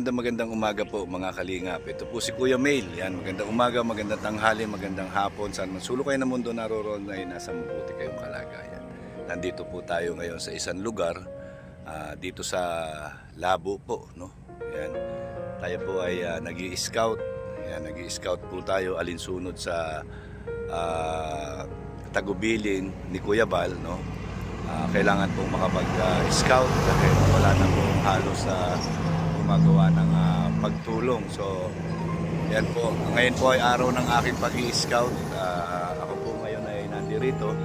magandang umaga po mga kalingap. Ito po si Kuya Mail. Yan, magandang umaga, magandang tanghali, magandang hapon. Saan man sulok kayo ng mundo naroon ay nasa mabuti kayong kalagayan. Nandito po tayo ngayon sa isang lugar, dito sa Labo po, no? Yan. Tayo po ay nag-i-scout. Yan, nag-i-scout po tayo alinsunod sa tagubilin ni Kuya Bal, no? Kailangan pong makapag-scout dahil wala na po halos sa gumagawa ng pagtulong. So yan po, ngayon po ay araw ng aking pag-i-scout. Ako po ngayon ay nandirito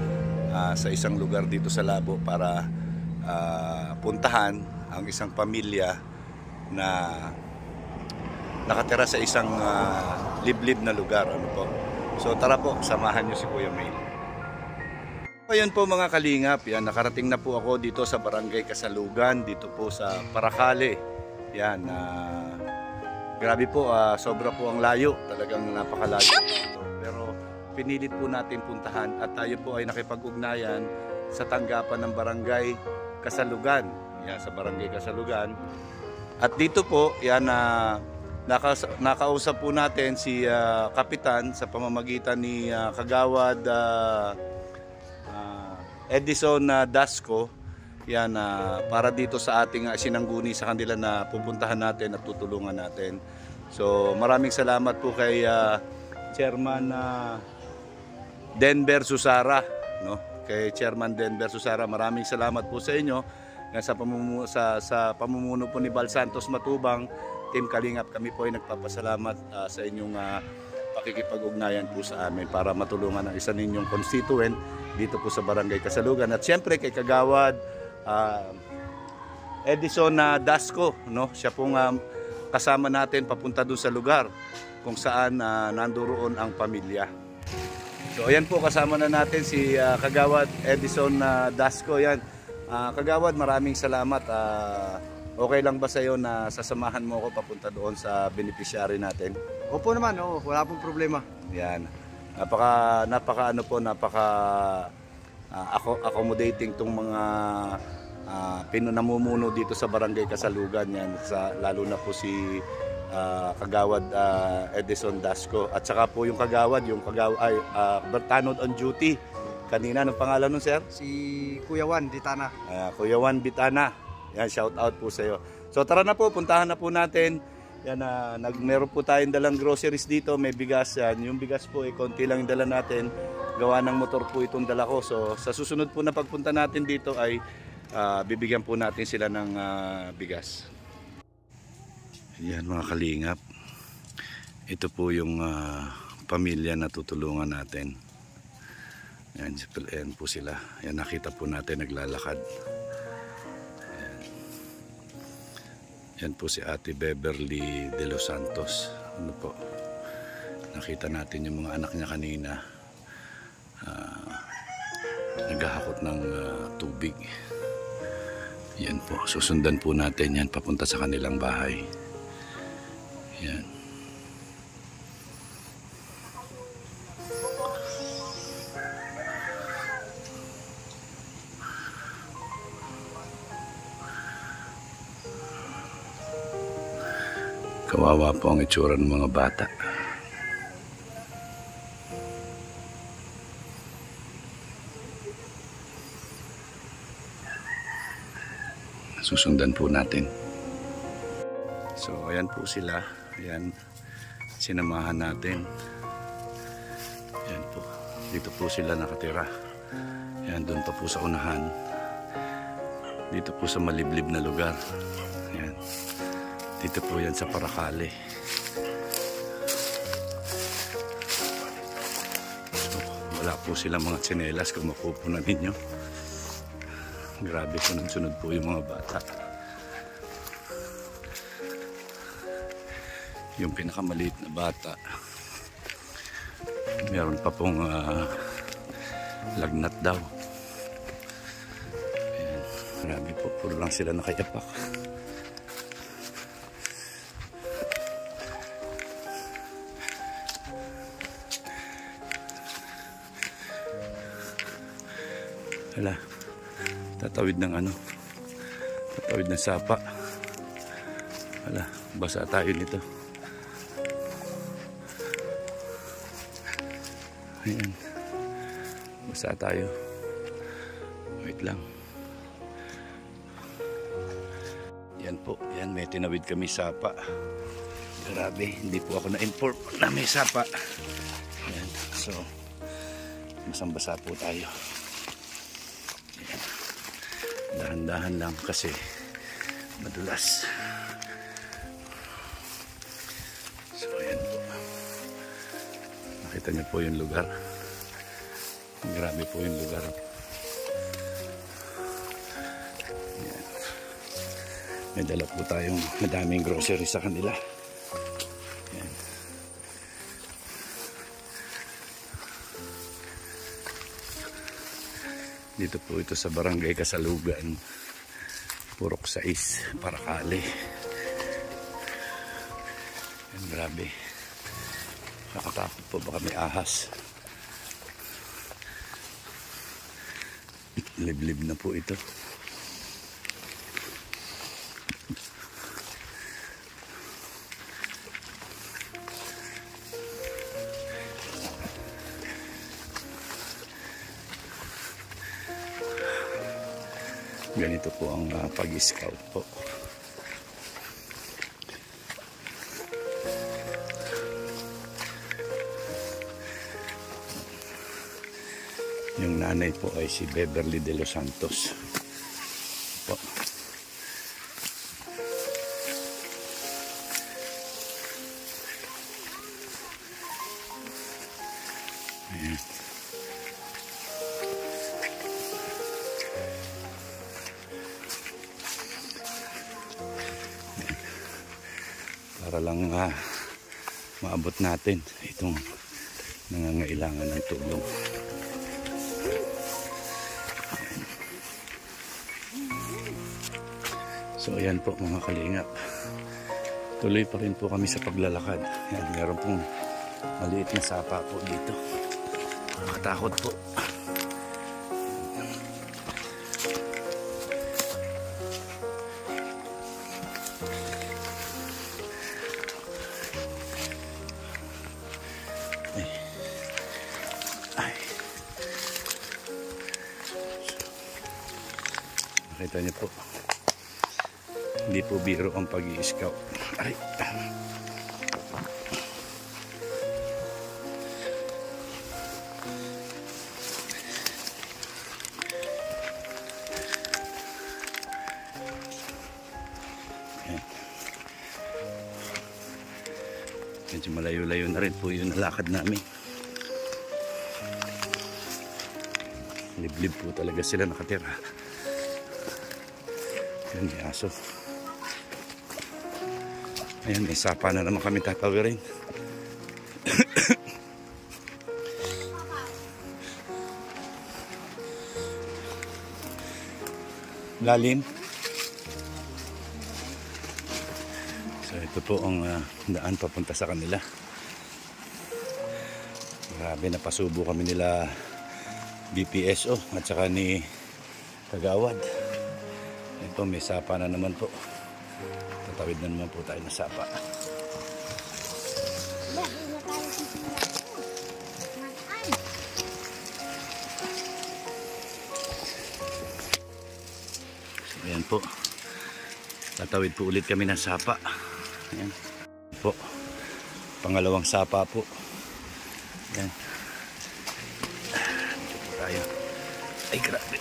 sa isang lugar dito sa Labo para puntahan ang isang pamilya na nakatira sa isang liblib na lugar. Ano po? So tara po, samahan nyo si Kuya Mail. Ayun po mga kalingap, yan, nakarating na po ako dito sa Barangay Kasalugan, dito po sa Paracale. Yan, grabe po, sobra po ang layo, talagang napakalayo dito. Pero pinilit po natin puntahan at tayo po ay nakipag-ugnayan sa tanggapan ng Barangay Kasalugan. Yan, sa Barangay Kasalugan. At dito po, yan, nakausap po natin si Kapitan sa pamamagitan ni Kagawad Edison Dasco, yan, para dito sa ating sinangguni sa kanila na pupuntahan natin at tutulungan natin. So maraming salamat po kay Chairman Denver Susara, no? Kay Chairman Denver Susara, maraming salamat po sa inyo sa pamumuno po ni Bal Santos Matubang, Team Kalingap. Kami po ay nagpapasalamat sa inyong pakikipag-ugnayan po sa amin para matulungan ang isa ninyong constituent dito po sa Barangay Kasalugan. At siyempre kay Kagawad Edison Dasco, no? Siya pong kasama natin papunta doon sa lugar kung saan nandoon ang pamilya. So ayan po, kasama na natin si Kagawad Edison Dasco. Yan. Kagawad, maraming salamat. Okay lang ba sa iyo na sasamahan mo ako papunta doon sa beneficiary natin? Opo naman, oo, wala pong problema. Yan. Napaka accommodating tong mga namumuno dito sa Barangay Kasalugan, yan, lalo na po si Kagawad Edison Dasco at saka po yung Kagawad Bertanod on duty kanina. Anong pangalan nun, sir? Si Kuya Juan Bitana. Kuya Juan Bitana. Yan, shout out po sa iyo. So tara na po, puntahan na po natin. Yan, meron po tayong dalang groceries dito, may bigas yan. Yung bigas po, konti lang yung dala natin. Gawa ng motor po itong dala ko. So sa susunod po na pagpunta natin dito ay bibigyan po natin sila ng bigas. Yan mga kalingap. Ito po yung pamilya na tutulungan natin. Yan po sila. Yan, nakita po natin naglalakad. Yan po si Ate Beverly de los Santos. Ano po? Nakita natin yung mga anak niya kanina. Naghahakot ng tubig. Yan po. Susundan po natin yan papunta sa kanilang bahay. Yan. Kawawa po ang itsura ng mga bata. Susundan po natin. So ayan po sila. Ayan, sinamahan natin. Ayan po. Dito po sila nakatira. Ayan, doon pa po sa unahan. Dito po sa maliblib na lugar. Ayan. Dito po yan sa Paracale. So, wala po silang mga tsinelas kung mapupunan ninyo. Grabe, sunod-sunod po yung mga bata. Yung pinakamaliit na bata, meron pa pong lagnat daw. Ayan. Grabe po, puro lang sila nakayapak. Hala, tatawid ng tatawid ng sapa. Hala. Basa tayo nito. Ayan. Basa tayo. Wait lang. Yan po. Yan, may tinawid kami sapa. Grabe, hindi po ako na-inform na may sapa. Ayan. So, masambasa po tayo. Ayan. Dahan-dahan lang kasi madulas. So, ayan po. Nakita niyo po yung lugar. Grabe po yung lugar. Ayan. May dala po tayong madaming grocery sa kanila. Ayan. Dito po ito sa Barangay Kasalugan, Purok 6, Paracale. Ayan, grabe. Nakatakot po, baka may ahas. Liblib na po ito. Ganito po ang pag-scout po. Yung nanay po ay si Beverly de los Santos po. Ayan. Para lang maabot natin itong nangangailangan ng tulong. So ayan po mga kalingap, tuloy pa rin po kami sa paglalakad. Ayan, meron pong maliit na sapa po dito. Nakakatakot po. Nakita niyo po, hindi po biro ang pag-i-scout. Ay. Ayan. Medyo malayo-layo na rin po yung nalakad namin. Liblib po talaga sila nakatira. Ayan, may aso. Ayan, may sapa na naman kami tatawirin. Lalim. So ito po ang daan papunta sa kanila. Grabe, napasubo kami nila BPSO at saka ni Kagawad. Ito, may sapa na naman po. Tatawid na naman po tayo na sapa. So, ayan po. Tatawid po ulit kami ng sapa. Ayan po. Pangalawang sapa po. Ayan. Dito po tayo. Ay, grabe.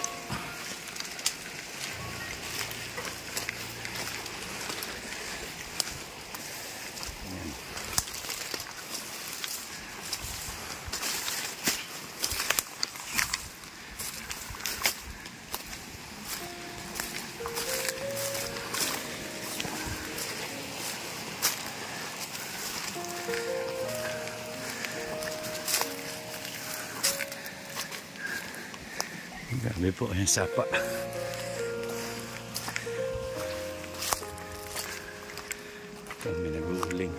Grabe po yung sapa. Kami nag-uuling.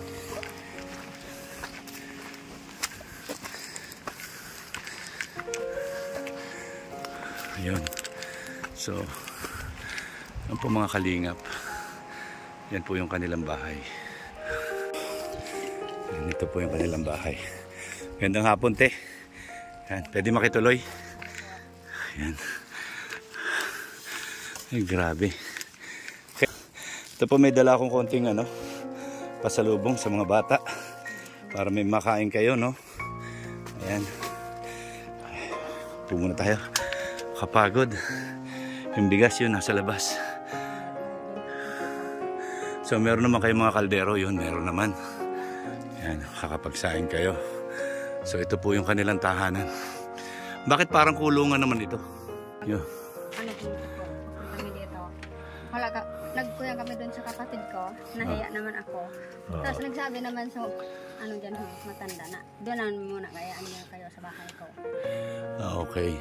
Ayun. So, yan po mga kalingap. Yan po yung kanilang bahay. Yan, ito po yung kanilang bahay. Gandang hapon, te. Yan, pwede makituloy. Yan. Ay, grabe. Ito po, may dala akong konting pasalubong sa mga bata para may makain kayo, no? Ayan. Pumunta tayo. Kapagod. Yung bigas yun nasa labas. So meron naman kayong mga kaldero, yun meron naman. Ayan, kakapagsain kayo. So ito po yung kanilang tahanan. Bakit parang kulungan naman ito? Yun. Ano po kami dito? Wala ka, nagkuya kami doon sa kapatid ko, nahiya naman ako. Tapos nagsabi naman sa dyan matanda na, doon naman muna kayaan niyo kayo sa bahay ko. Okay.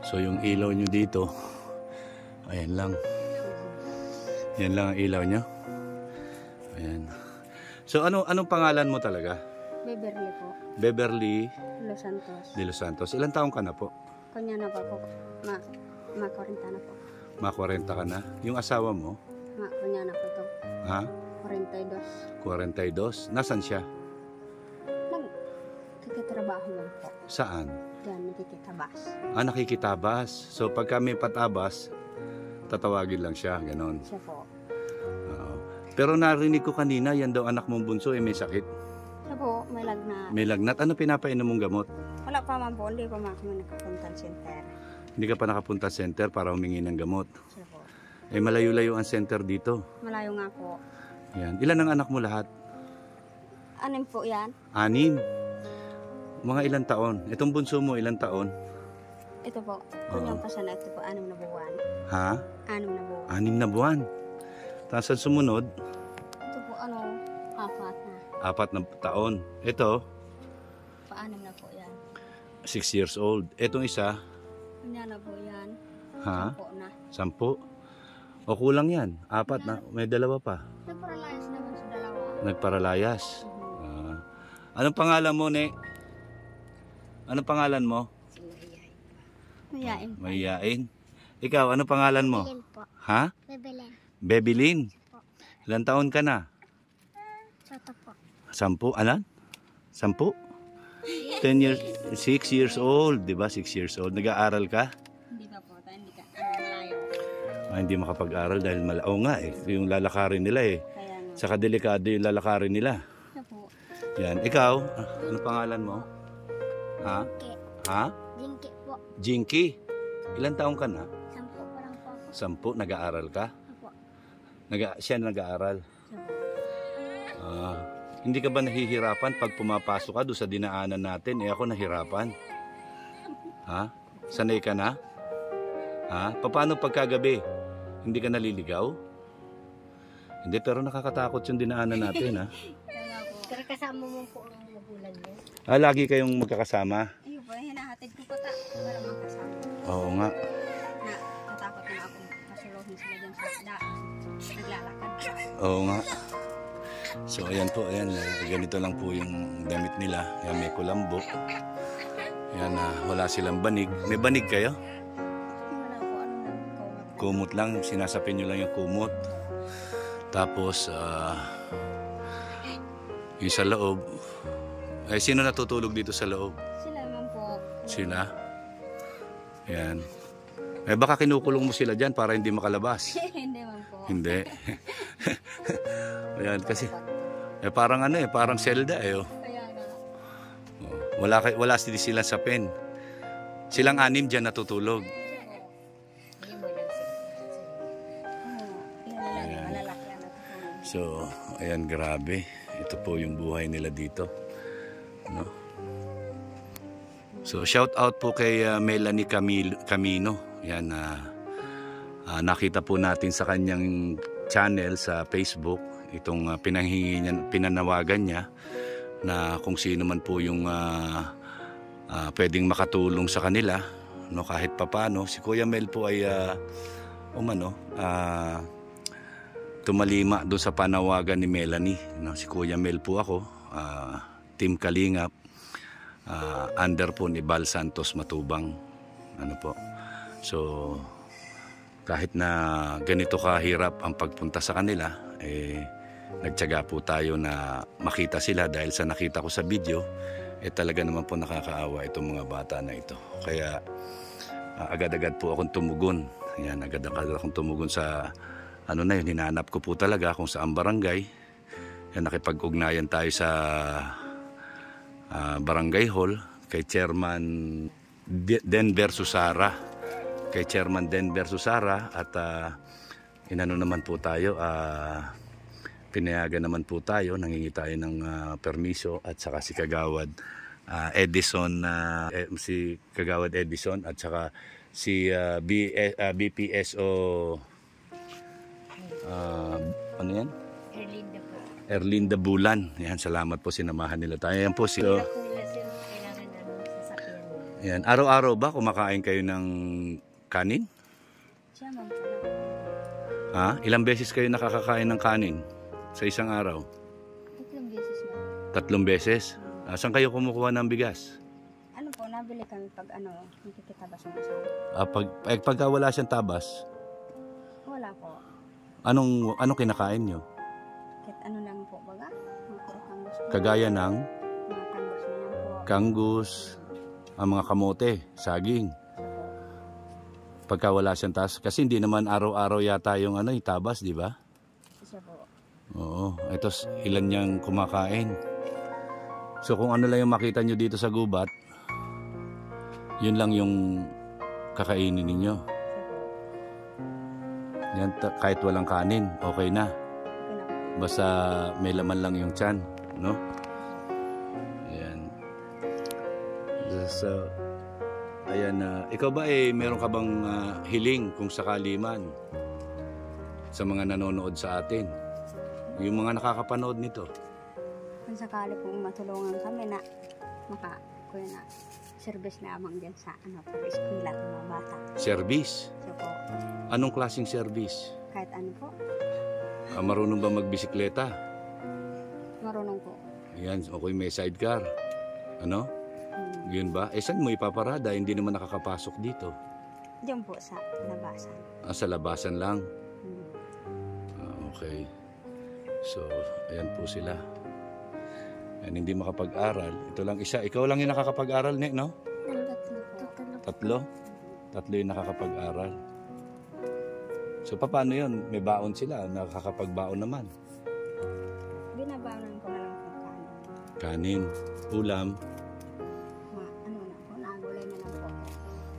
So yung ilaw nyo dito, ayan lang. Yan lang ang ilaw nyo. Ayan. So anong pangalan mo talaga? Beverly po. Beverly Los Santos. de Los Santos. Ilang taong ka na po? Kunya na pa po. Ma-40 na po. Ma-40 ka na. Yung asawa mo? Kunya na po to. Ha? 42. 42. Nasaan siya? Nagkikitrabaho lang po. Saan? Diyan, nakikitabas. Nakikitabas. So pag kami patabas, tatawagin lang siya, ganon. Siya po. Oo. Pero narinig ko kanina, yan daw anak mong bunso, may sakit. Siya po, may lagnat. May lagnat. Ano pinapainom mong gamot? Wala pa man po, hindi pa man kami nakapunta sa center. Hindi ka pa nakapunta center para humingi ng gamot. Siya po. Malayo-layo ang center dito. Malayo nga po. Yan. Ilan ang anak mo lahat? Anim po yan. 6. Mga ilang taon? Itong bunso mo, ilang taon? Ito po. Kunyang pa sana, ito po, 6 na buwan. Ha? 6 na buwan. 6 na buwan. Tapos ang sumunod, Ito po, 4 na. 4 na taon. Ito, Pa-6 na po yan. 6 years old. Itong isa, Kunya na po yan. ha? 10 na. 10. O kulang yan. 4 na. May 2 pa. Nagparalayas naman sa dalawa. Nagparalayas. Anong pangalan mo, Ne? Anong pangalan mo? Mayain. Mayayain. Ikaw, anong pangalan mo? Bebelen po. Ha? Bebelen. Bebelin. Ilang taon ka na? Soto po. 10? Alan? 10? 10 years, 6 years old, di ba? 6 years old. Nag-aaral ka? Hindi pa po. Hindi ka. Malayo. Hindi makapag-aral dahil oo nga eh. Yung lalakarin nila eh. Kaya nga. Saka delikado yung lalakarin nila. Siya po. Yan. Ikaw, ano pangalan mo? Ha? Ha? Dinki po. Jinky. Ilang taong ka na? 10 pa lang po ako. 10? Nag-aaral ka? Opo. Siya nag-aaral. Siya po. Hindi ka ba nahihirapan pag pumapasok ka doon sa dinaanan natin? Ako nahirapan. Ha? Sanay ka na? Ha? Paano pagkagabi? Hindi ka naliligaw? Hindi, pero nakakatakot yung dinaanan natin, ha? Pero kasama mo po ang magulang niyo. Lagi kayong magkakasama? Ayun po, hinahatid ko po ta. Wala mang kasama. Oo nga. Na, natakot na ako masuluhin sila dyan sa daan. Naglalakad pa. Oo nga. So ayan po, ayan. Ganito lang po yung damit nila. Yan, may kulambo. Yan, wala silang banig. May banig kayo? Wala po, lang, Kumot lang. Sinasapin nyo lang yung kumot. Tapos, yung sa loob. Ay, sino natutulog dito sa loob? Sila man po. Sila? Yan. Baka kinukulong mo sila dyan para hindi makalabas. Hindi man po. Hindi. Ayan, kasi parang parang selda eh. Oh. Kaya nga. Wala sila sa pen. Silang 6 dyan natutulog. Hindi mo lang sila. Yan lang, malalaki ang natutulog. So, ayan, grabe. Ito po yung buhay nila dito. No? So, shout out po kay Melanie Camino. Yan, nakita po natin sa kanyang channel sa Facebook itong pinanawagan niya na kung sino man po yung pwedeng makatulong sa kanila, no, kahit papano. Si Kuya Mel po ay tumalima doon sa panawagan ni Melanie, no. Si Kuya Mel po ako, Team Kalingap, under po ni Bal Santos Matubang, ano po. So kahit na ganito kahirap ang pagpunta sa kanila, nagtiyaga po tayo na makita sila dahil sa nakita ko sa video, talaga naman po nakakaawa itong mga bata na ito. Kaya agad-agad po akong tumugon. Yan, agad-agad akong tumugon sa hinanap ko po talaga kung saan barangay. Yan, nakipag-ugnayan tayo sa barangay hall kay Chairman Denver Susara. Kay Chairman Denver Susara at naman po tayo, pinayagan naman po tayo, nangingi tayo ng permiso at saka si Kagawad Edison, si Kagawad Edison at saka si BPSO ano yan? Erlinda Bulan. Yan, salamat po, sinamahan nila tayo. Yan po si yan, araw-araw ba kumakain kayo ng kanin? Siya man. Ha? Ilang beses kayo nakakakain ng kanin sa isang araw? 3 beses na. 3 beses? Saan kayo kumukuha ng bigas? Ano po, nabili kami pag nakikitabas ng asawa. Pagka wala siyang tabas, Wala po. anong kinakain nyo? Kahit ano lang po baga. Mga puro kangus po. Kagaya ng Mga kangus na yan po. kangus, ang mga kamote, saging. Pagka wala siyang tabas, kasi hindi naman araw-araw yata yung tabas, di ba? Siya po. Oo, ito ilan niyang kumakain. So kung ano lang yung makita nyo dito sa gubat, yun lang yung kakainin ninyo. Siya po. Yan, kahit walang kanin, okay na. Okay na po. Basta may laman lang yung tiyan, no? Ayan. So, ayan, ikaw ba meron ka bang hiling kung sakali man sa mga nanonood sa atin? Yung mga nakakapanood nito. Kung sakali pong matulungan kami na kuya na service na amang dyan sa para eskwela ng mga bata. Service? Siya po. Anong klaseng service? Kahit ano po. Marunong ba magbisikleta? Marunong po. Ayan, okay, may sidecar. Ano? Yun ba? Saan mo ipaparada? Hindi naman nakakapasok dito. Diyan po sa labasan. Sa labasan lang? Hmm. Okay. So, ayan po sila. Ayan, hindi makapag-aral. Ito lang isa. Ikaw lang yung nakakapag-aral, no? 3? 3 yung nakakapag-aral. So, paano yun? May baon sila. Nakakapag-baon naman. Binabaonan ko na lang po kanin. Kanin, ulam. Nagulay na lang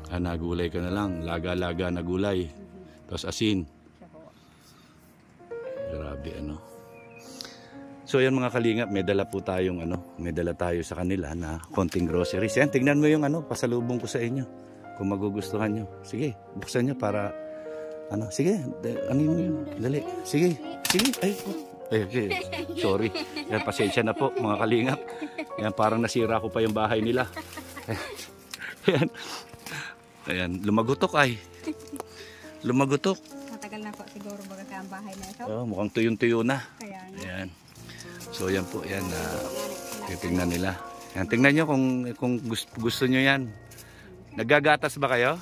po. Nagulay ka na lang. Laga-laga na gulay. Tapos asin. Siya po. Grabe, So yan mga kalingap, may dala po tayong may dala tayo sa kanila na konting groceries. Yan, tingnan mo yung pasalubong ko sa inyo. Kung magugustuhan nyo. Sige, buksan nyo para sige, mo yun. Dali. Sige. Ay, okay. Sorry. Yan, pasensya na po mga kalingap. Yan, parang nasira ko pa yung bahay nila. Ayan, lumagutok ay. Lumagutok. Matagal na po siguro baga ka ang bahay na ito. Mukhang tuyon-tuyo na. Kaya Ayan. So yan po, yan. Titingnan nila. Yan, tingnan nyo kung gusto nyo yan. Naggagatas ba kayo?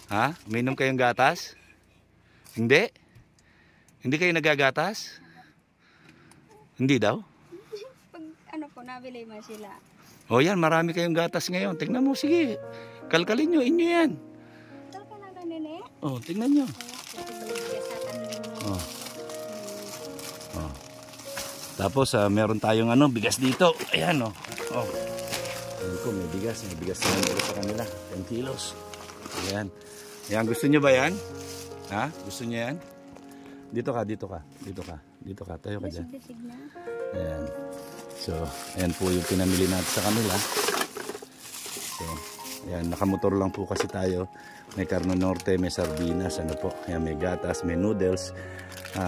Ha? Uminom kayong gatas? Hindi? Hindi kayo naggagatas? Hindi daw? Pag po, nabili man sila. O yan, marami kayong gatas ngayon. Tingnan mo, sige. Kalkalin nyo, inyo yan. Ito ka na ganin Tingnan nyo. Tapos meron tayong bigas dito. Ayan Ayan ko, may bigas naman ulit sa kanila. 10 kilos. Ayan. Ayan, gusto nyo ba yan? Ha? Gusto nyo yan? Dito ka. Tayo ka dyan. Ayan. So, ayan po yung pinamili natin sa kanila. So, ayan, nakamotor lang po kasi tayo. May Carno Norte, may sardinas, ayan, may gatas, may noodles,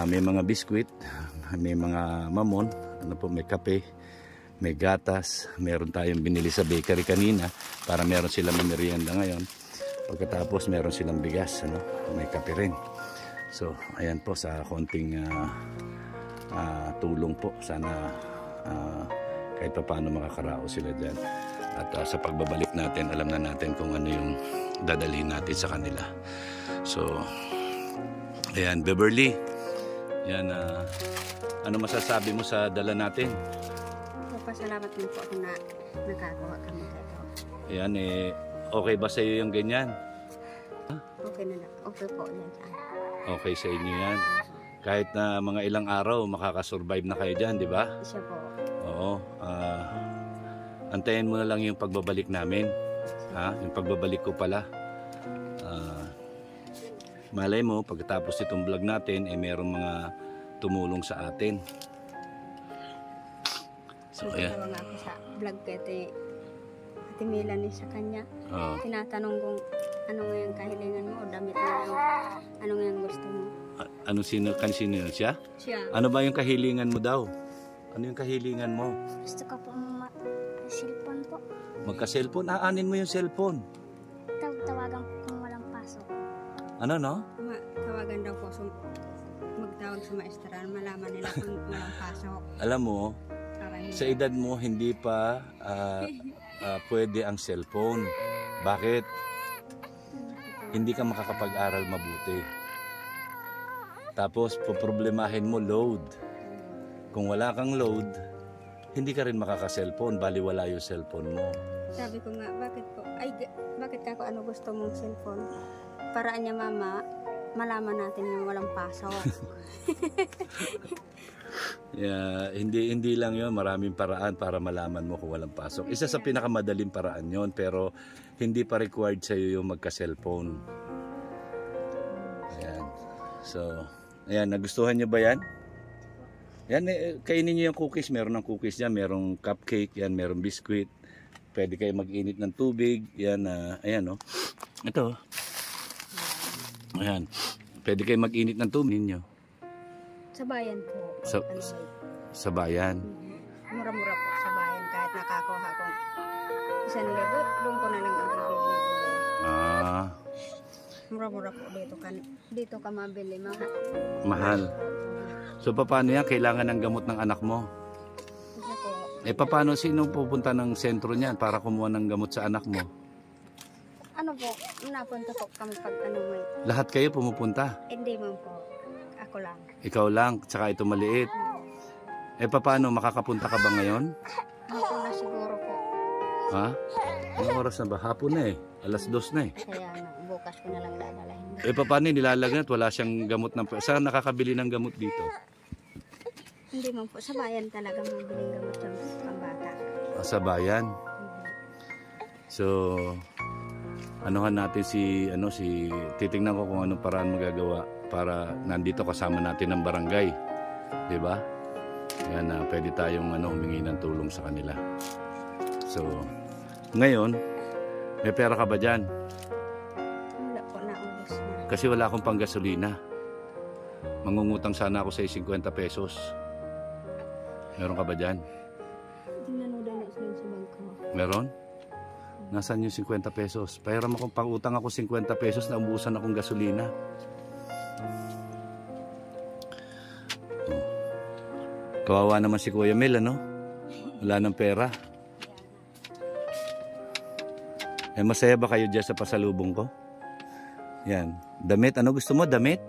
may mga biskwit, may mga mamon, may kape, may gatas, meron tayong binili sa bakery kanina para meron silang merienda ngayon. Pagkatapos meron silang bigas, may kape rin. So, ayan po sa konting tulong po. Sana kahit pa paano makakaraos sila dyan. At sa pagbabalik natin, alam na natin kung ano yung dadalhin natin sa kanila. So, ayan, Beverly. Yan, Ano masasabi mo sa dala natin? Pasalamat din po ako na nakakuha kami kayo. Ayan okay ba sa iyo yung ganyan? Okay na lang. Okay po yan. Okay sa inyo yan. Kahit na mga ilang araw makakasurvive na kayo dyan, di ba? Siya po. Oo. Antayin mo na lang yung pagbabalik namin. Yung pagbabalik ko pala. Malay mo, pagkatapos itong vlog natin, merong mga tumulong sa atin. So, ayan. Nagtawa nga ako sa vlog kay Ate Melanie sa kanya. Tinatanong kung ano nga yung kahilingan mo o damit mo yung ano nga yung gusto mo. Sino yun siya? Siya. Ano ba yung kahilingan mo daw? Ano yung kahilingan mo? Gusto ko po cellphone po. Magka-cellphone? Aanin mo yung cellphone. Tawagan po kung walang pasok. Ano no? Tawagan daw po magtawag sa maestra. Malaman nila kung walang pasok. Alam mo, sa edad mo hindi pa pwede ang cellphone. Bakit? Hindi ka makakapag-aral mabuti. Tapos poproblemahin mo load. Kung wala kang load, hindi ka rin makaka-cellphone, baliwala yung cellphone mo. Sabi ko nga, bakit ako ano gusto mong cellphone? Paraan niya mama, malaman natin na walang pasok. Hindi lang yun, maraming paraan para malaman mo kung walang pasok. Isa sa pinakamadaling paraan yon, pero hindi pa required sa'yo yung magka-cellphone. Ayan. So, ayan, nagustuhan nyo ba yan? Yan, kainin nyo yung cookies. Meron ng cookies dyan, merong cupcake, yan, merong biscuit. Pwede kayo mag-init ng tubig. Yan, ayan, oh. Ito. Ayan. Pwede kayo mag-init ng tubig ninyo. Sa bayan po. Sa bayan. Mura-mura po sa bayan. Kahit nakakuha ko 1,000, doon ko na lang ang bibili. Mura-mura po dito ka mabili. Mahal. So paano yan? Kailangan ng gamot ng anak mo? Paano sino pupunta ng sentro niyan para kumuha ng gamot sa anak mo? Ano po? Napunta po kami pag may... Lahat kayo pumupunta? Hindi man po. Ako lang. Ikaw lang, tsaka ito maliit. Paano? Makakapunta ka ba ngayon? Hapon na siguro po. Ha? Anong oras na ba? Hapon na 2:00 na Kaya bukas ko na lang dadalhin. Paano nilalagyan at wala siyang gamot ng... Saan nakakabili ng gamot dito? Hindi man po. Sa bayan talaga mabiling gamot yung pambata. Sa bayan? So, anuhan natin titingnan ko kung anong paraan magagawa para nandito kasama natin ang barangay. Diba? Yan pwede tayong humingi ng tulong sa kanila. So, ngayon, may pera ka ba dyan? Wala po, naubos na. Kasi wala akong panggasolina. Mangungutang sana ako sa 50 pesos. Meron ka ba dyan? Dinanodan na sa bangko. Meron? Nasaan yung 50 pesos? Pahiram akong pang-utang ako 50 pesos na umubusan akong gasolina. Kawawa naman si Kuya Mel, ano? Wala ng pera. Masaya ba kayo dyan sa pasalubong ko? Yan. Damit. Ano gusto mo? Damit?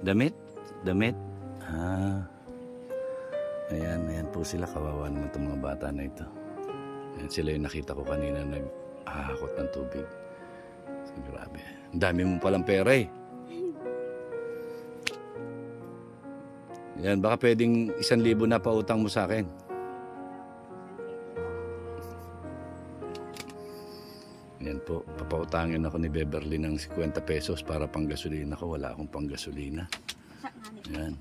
Damit? Damit? Ayan po sila. Kawawa naman itong mga bata na ito. Ayan sila yung nakita ko kanina naghahakot ng tubig. So, grabe. Ang dami mo palang pera eh. Yan, baka pwedeng 1,000 na pautang mo sa akin. Yan po, papautangin ako ni Beverly ng 50 pesos para pang gasolina ko. Wala akong pang gasolina. Yan.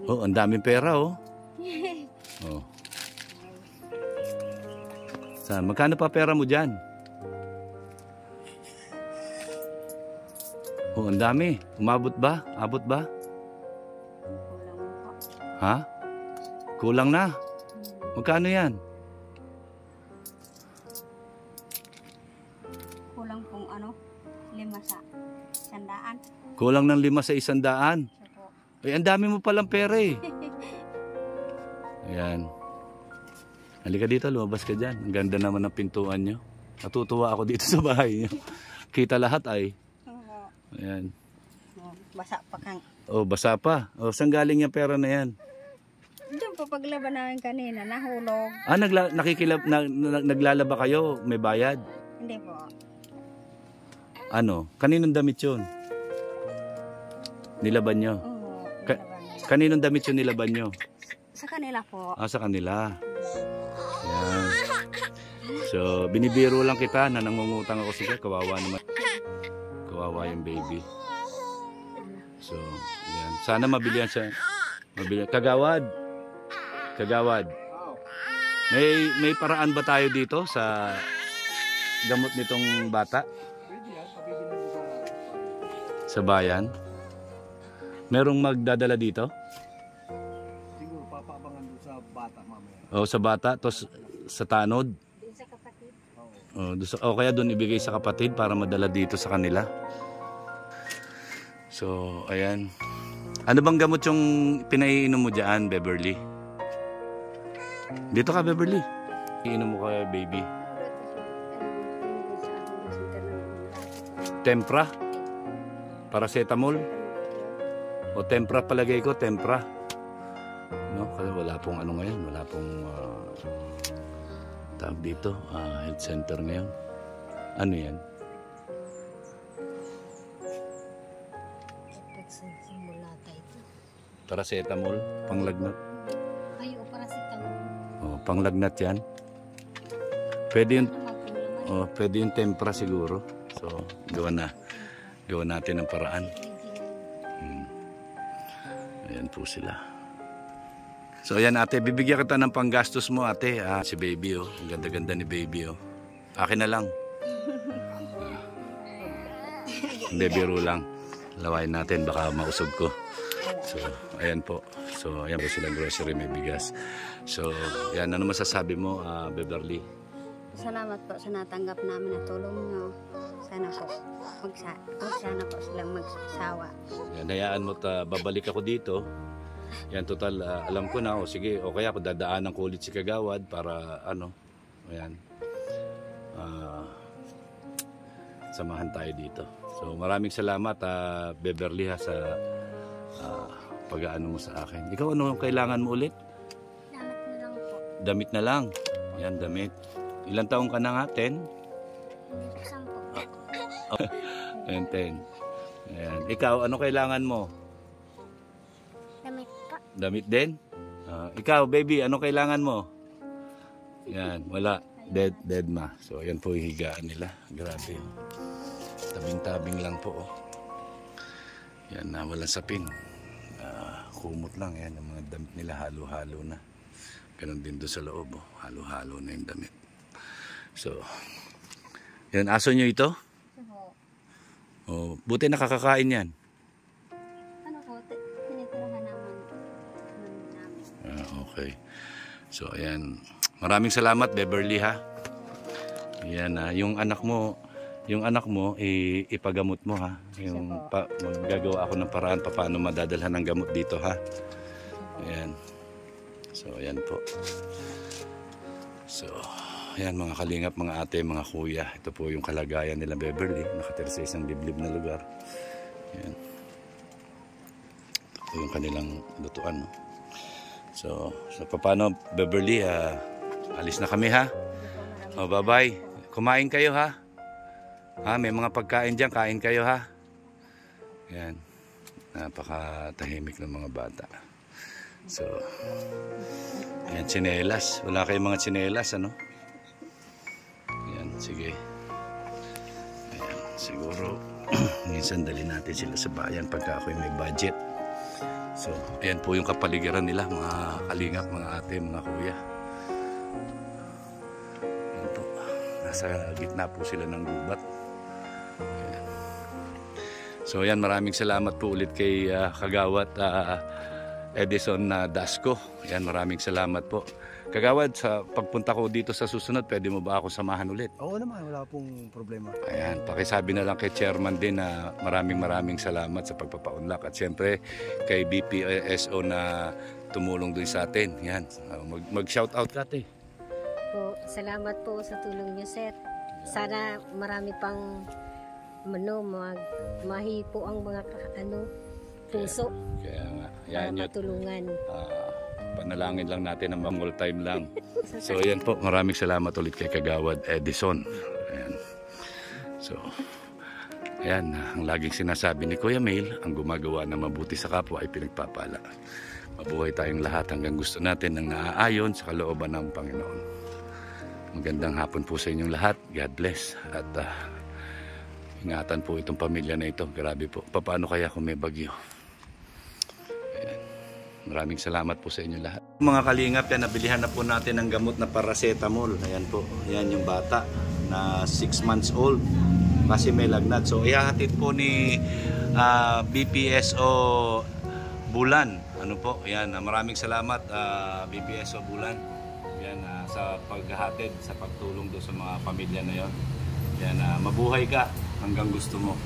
Oh, ang daming pera oh. Oh. Saan? Magkano pa pera mo dyan? Oh, ang dami. Umabot ba? Abot ba? Ha? Kulang na? Magkano yan? Kulang pong 5 sa 100. Kulang ng 5 sa 100. Ang dami mo palang pera eh. Ayan. Halika dito, lumabas ka dyan. Ang ganda naman ng pintuan nyo. Natutuwa ako dito sa bahay nyo. Kita lahat ay. Ayan. basa pa kang. Oh, basa pa. Oh, saan galing yung pera na yan? Diyan po paglaban namin kanina, nahulog. Ah, naglalaba kayo? May bayad? Hindi po. Ano? Kaninong damit yun? Nilaban nyo? Oo, Ka- nilaban. Kaninong damit yun nilaban nyo? Sa kanila po. Ah, sa kanila. Yan. So, binibiro lang kita na nangungutang ako siya. Kawawa naman. Kawawa yung baby. So, yan. Sana mabilihan siya. Mabilihan. Kagawad. Kagawad. May paraan ba tayo dito sa gamot nitong bata? Sa bayan? Merong magdadala dito? Siguro papabangan doon sa bata mamaya. O sa bata, tos sa tanod? Doon sa kapatid. O kaya doon ibigay sa kapatid para madala dito sa kanila. So, ayan. Ano bang gamot yung pinaiinom mo dyan, Beverly? Dito ka, Beverly. Iinom mo ka, baby. Tempra? Paracetamol? O tempra palagay ko, tempra. No, kasi wala pong ano ngayon, wala pong tawag dito, health center ngayon. Ano yan? Paracetamol, panglagnat. Ay, o paracetamol. Oh, panglagnat yan. Pwede yung tempra siguro. So, gawa natin ang paraan. Ayan po sila. So ayan ate, bibigyan kita ng panggastos mo ate. Si baby oh, ang ganda-ganda ni baby oh. Akin na lang. Hindi, biro lang. Lawain natin, baka mausog ko. So, ayan po. So, ayan po sila grocery, may bigas. So, ayan, ano masasabi mo, Beverly? Salamat po sa natanggap namin na tulong nyo. Sana po, sana po silang magsawa. Yan, hayaan mo, babalik ako dito. Yan, total, alam ko na, sige, o kaya ako dadaanan ko ulit si Kagawad para, ayan, samahan tayo dito. So, maraming salamat, Beverly, sa pag-aano mo sa akin. Ikaw, ano ang kailangan mo ulit? Damit na lang po. Damit na lang. Yan, damit. Ilang taong ka na nga? 10? 10. Ayan, 10. Ayan. Ikaw, ano kailangan mo? Damit po. Damit din? Ikaw, baby, ano kailangan mo? Yan, wala. Dead ma. So, ayan po yung higaan nila. Grabe. Tabing-tabing lang po. Oh. Yan, walang sapin. Kumot lang. Yan, ang mga damit nila halo-halo na. Ganon din doon sa loob. Oh. Halo-halo na yung damit. So, yan, aso nyo ito? Oh, buti nakakakain yan. Ano po, tinitirahan naman. Okay. So, ayan. Maraming salamat, Beverly, ha. Ayan, yung anak mo, ipagamot mo, ha. Maggagawa ako ng paraan paano madadalhan ng gamot dito, ha. Ayan. So, ayan po. So, ayan mga kalingap, mga ate, mga kuya. Ito po yung kalagayan nila, Beverly. Nakatira sa isang liblib na lugar. Ayan. Ito po yung kanilang lutuan, no? So paano, Beverly, alis na kami, ha? Oh, bye-bye. Kumain kayo, ha? May mga pagkain dyan, kain kayo, ha? Yan. Napakatahimik ng mga bata. So, yan, tsinelas. Wala kayong mga tsinelas, ano? Yan, sige. Ayan, siguro, minsan dali natin sila sa bayan pagka ako'y may budget. So, ayan po yung kapaligiran nila, mga kalingap, mga ate, mga kuya. Ayan po. Nasa gitna po sila ng gubat. Ayan. So, ayan, maraming salamat po ulit kay Kagawad Edison Dasco. Ayan, maraming salamat po. Kagawad, sa pagpunta ko dito sa susunod, pwede mo ba ako samahan ulit? Oo naman, wala pong problema. Ayan, pakisabi na lang kay Chairman din na maraming salamat sa pagpapaunlak. At siyempre, kay BPSO na tumulong doon sa atin. Ayan, mag-shoutout natin. Po, salamat po sa tulong niyo, sir. Sana marami pang mahipo ang mga puso Kaya nga, para yan yun. matulungan. Panalangin lang natin ang mamul time lang. So yan po, maraming salamat ulit kay Kagawad Edison. Ayan. So, ayan, ang laging sinasabi ni Kuya Mail, ang gumagawa ng mabuti sa kapwa ay pinagpapala. Mabuhay tayong lahat hanggang gusto natin ng naaayon sa kalooban ng Panginoon. Magandang hapon po sa inyong lahat. God bless. At ingatan po itong pamilya na ito. Grabe po. Paano kaya kung may bagyo? Maraming salamat po sa inyo lahat. Mga kalingap, yan, nabilihan na po natin ng gamot na paracetamol. Ayan po, ayan yung bata na 6 months old kasi may lagnat. So ihahatid po ni BPSO Bulan. Ano po, ayan, maraming salamat BPSO Bulan. Yan, sa paghahatid, sa pagtulong do sa mga pamilya na yon. Yan, mabuhay ka hanggang gusto mo.